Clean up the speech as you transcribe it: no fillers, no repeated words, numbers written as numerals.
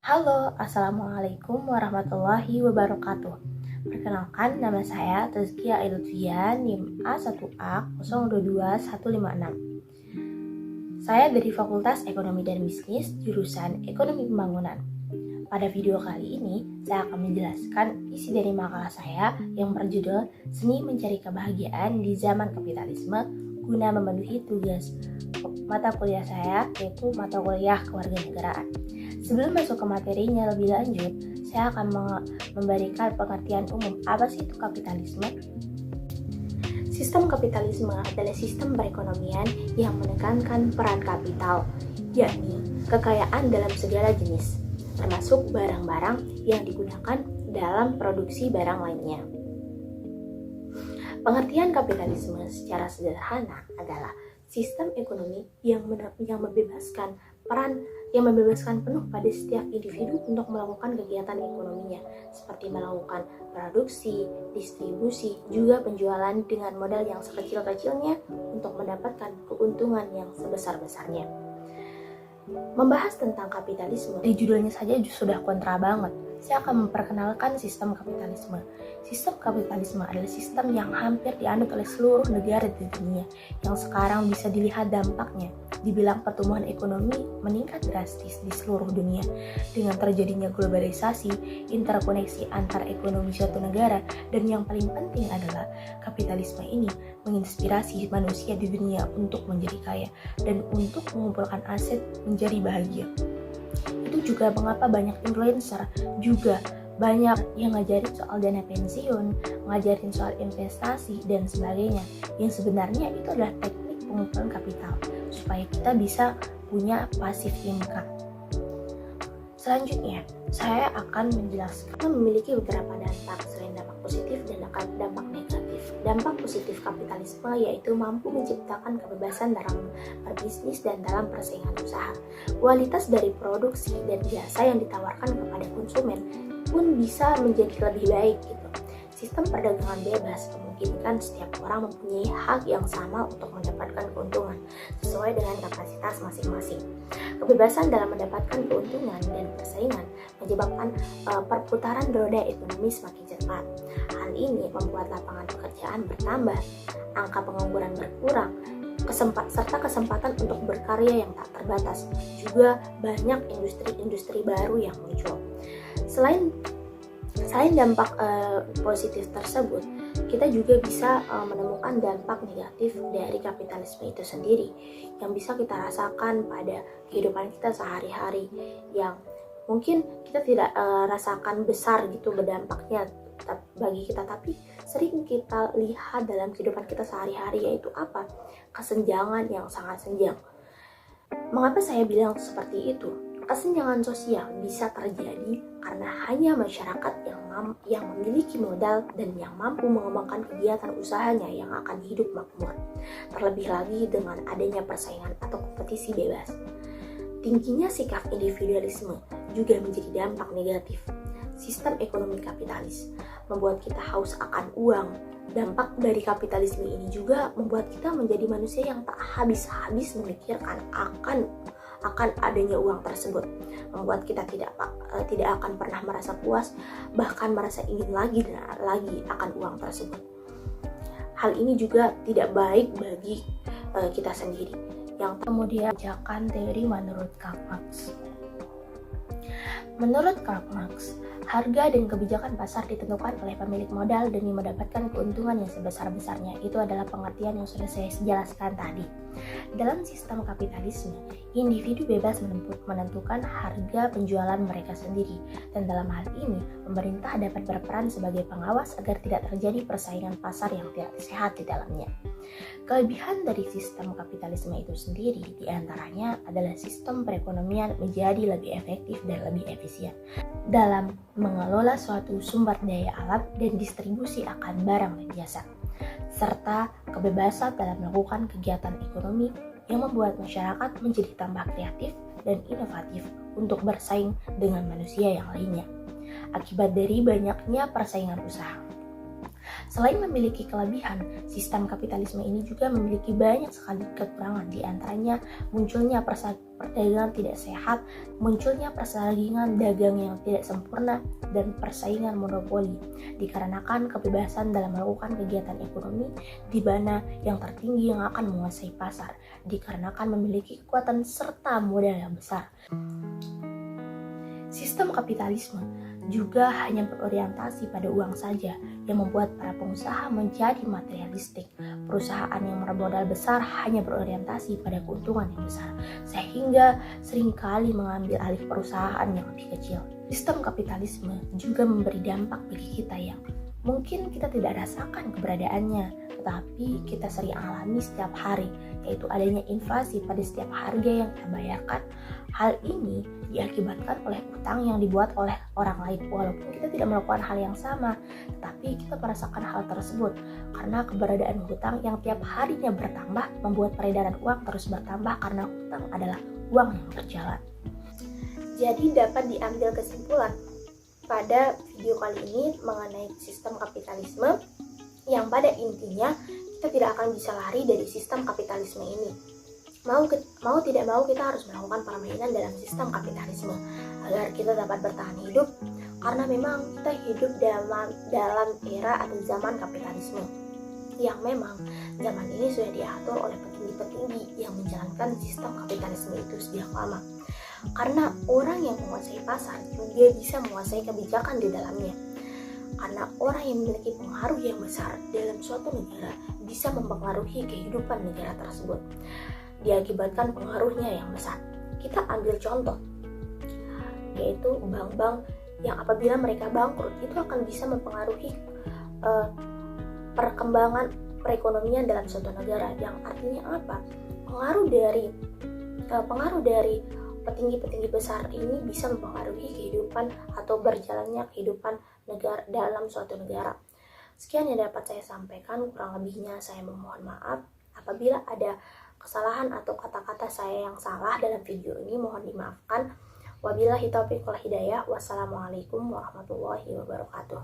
Halo, Assalamualaikum warahmatullahi wabarakatuh. Perkenalkan, nama saya Tazkia Lutfia, NIM A1A022156. Saya dari Fakultas Ekonomi dan Bisnis, jurusan Ekonomi Pembangunan. Pada video kali ini, saya akan menjelaskan isi dari makalah saya yang berjudul Seni Mencari Kebahagiaan di Zaman Kapitalisme guna memenuhi tugas mata kuliah saya, yaitu mata kuliah kewarganegaraan. Sebelum masuk ke materinya lebih lanjut, saya akan memberikan pengertian umum apa sih itu kapitalisme. Sistem kapitalisme adalah sistem perekonomian yang menekankan peran kapital, yakni kekayaan dalam segala jenis, termasuk barang-barang yang digunakan dalam produksi barang lainnya. Pengertian kapitalisme secara sederhana adalah sistem ekonomi yang membebaskan penuh pada setiap individu untuk melakukan kegiatan ekonominya, seperti melakukan produksi, distribusi, juga penjualan dengan modal yang sekecil-kecilnya untuk mendapatkan keuntungan yang sebesar-besarnya. Membahas tentang kapitalisme, di judulnya saja sudah kontra banget. Saya akan memperkenalkan sistem kapitalisme. Sistem kapitalisme adalah sistem yang hampir dianut oleh seluruh negara di dunia, yang sekarang bisa dilihat dampaknya. Dibilang pertumbuhan ekonomi meningkat drastis di seluruh dunia dengan terjadinya globalisasi, interkoneksi antar ekonomi suatu negara, dan yang paling penting adalah kapitalisme ini menginspirasi manusia di dunia untuk menjadi kaya dan untuk mengumpulkan aset menjadi bahagia. Itu juga mengapa banyak influencer juga banyak yang ngajarin soal dana pensiun, ngajarin soal investasi dan sebagainya, yang sebenarnya itu adalah teknik pengumpulan kapital supaya kita bisa punya passive income. Selanjutnya, saya akan menjelaskan memiliki beberapa dampak selain dampak positif dan dampak negatif. Dampak positif kapitalisme yaitu mampu menciptakan kebebasan dalam berbisnis dan dalam persaingan usaha. Kualitas dari produksi dan jasa yang ditawarkan kepada konsumen pun bisa menjadi lebih baik gitu. Sistem perdagangan bebas memungkinkan setiap orang mempunyai hak yang sama untuk mendapatkan keuntungan sesuai dengan kapasitas masing-masing. Kebebasan dalam mendapatkan keuntungan dan persaingan menyebabkan perputaran roda ekonomi semakin cepat. Hal ini membuat lapangan pekerjaan bertambah, angka pengangguran berkurang, serta kesempatan untuk berkarya yang tak terbatas. Juga banyak industri-industri baru yang muncul. Selain dampak positif tersebut, kita juga bisa menemukan dampak negatif dari kapitalisme itu sendiri yang bisa kita rasakan pada kehidupan kita sehari-hari, yang mungkin kita tidak rasakan besar gitu berdampaknya bagi kita, tapi sering kita lihat dalam kehidupan kita sehari-hari, yaitu apa? Kesenjangan yang sangat senjang. Mengapa saya bilang seperti itu? Kesenjangan sosial bisa terjadi karena hanya masyarakat yang memiliki modal dan yang mampu mengembangkan kegiatan usahanya yang akan hidup makmur. Terlebih lagi dengan adanya persaingan atau kompetisi bebas. Tingginya sikap individualisme juga menjadi dampak negatif. Sistem ekonomi kapitalis membuat kita haus akan uang. Dampak dari kapitalisme ini juga membuat kita menjadi manusia yang tak habis-habis memikirkan akan adanya uang tersebut, membuat kita tidak akan pernah merasa puas, bahkan merasa ingin lagi dan lagi akan uang tersebut. Hal ini juga tidak baik bagi kita sendiri. Yang kemudian ajakan teori menurut Karl Marx. Menurut Karl Marx, harga dan kebijakan pasar ditentukan oleh pemilik modal demi mendapatkan keuntungan yang sebesar-besarnya. Itu adalah pengertian yang sudah saya jelaskan tadi. Dalam sistem kapitalisme, individu bebas menentukan harga penjualan mereka sendiri, dan dalam hal ini, pemerintah dapat berperan sebagai pengawas agar tidak terjadi persaingan pasar yang tidak sehat di dalamnya. Kelebihan dari sistem kapitalisme itu sendiri diantaranya adalah sistem perekonomian menjadi lebih efektif dan lebih efisien dalam mengelola suatu sumber daya alam dan distribusi akan barang dan jasa, serta kebebasan dalam melakukan kegiatan ekonomi yang membuat masyarakat menjadi tambah kreatif dan inovatif untuk bersaing dengan manusia yang lainnya akibat dari banyaknya persaingan usaha. Selain memiliki kelebihan, sistem kapitalisme ini juga memiliki banyak sekali kekurangan, di antaranya munculnya perdagangan tidak sehat, munculnya persaingan dagang yang tidak sempurna, dan persaingan monopoli, dikarenakan kebebasan dalam melakukan kegiatan ekonomi di mana yang tertinggi yang akan menguasai pasar, dikarenakan memiliki kekuatan serta modal yang besar. Sistem kapitalisme juga hanya berorientasi pada uang saja, yang membuat para pengusaha menjadi materialistik. Perusahaan yang bermodal besar hanya berorientasi pada keuntungan yang besar, sehingga seringkali mengambil alih perusahaan yang lebih kecil. Sistem kapitalisme juga memberi dampak bagi kita yang mungkin kita tidak rasakan keberadaannya, tetapi kita sering alami setiap hari, yaitu adanya inflasi pada setiap harga yang kita bayarkan. Hal ini diakibatkan oleh utang yang dibuat oleh orang lain, walaupun kita tidak melakukan hal yang sama, tetapi kita merasakan hal tersebut karena keberadaan hutang yang tiap harinya bertambah membuat peredaran uang terus bertambah karena hutang adalah uang yang berjalan. Jadi dapat diambil kesimpulan pada video kali ini mengenai sistem kapitalisme yang pada intinya kita tidak akan bisa lari dari sistem kapitalisme ini. Mau tidak mau kita harus melakukan permainan dalam sistem kapitalisme agar kita dapat bertahan hidup, karena memang kita hidup dalam era atau zaman kapitalisme yang memang zaman ini sudah diatur oleh petinggi-petinggi yang menjalankan sistem kapitalisme itu sejak lama. Karena orang yang menguasai pasar juga bisa menguasai kebijakan di dalamnya. Karena orang yang memiliki pengaruh yang besar dalam suatu negara bisa mempengaruhi kehidupan negara tersebut, diakibatkan pengaruhnya yang besar. Kita ambil contoh, yaitu bank-bank yang apabila mereka bangkrut itu akan bisa mempengaruhi perkembangan perekonomian dalam suatu negara. Yang artinya apa? Pengaruh dari petinggi-petinggi besar ini bisa mempengaruhi kehidupan atau berjalannya kehidupan negara dalam suatu negara. Sekian yang dapat saya sampaikan, kurang lebihnya saya memohon maaf. Apabila ada kesalahan atau kata-kata saya yang salah dalam video ini, mohon dimaafkan. Wabillahi taufiq wal hidayah. Wassalamualaikum warahmatullahi wabarakatuh.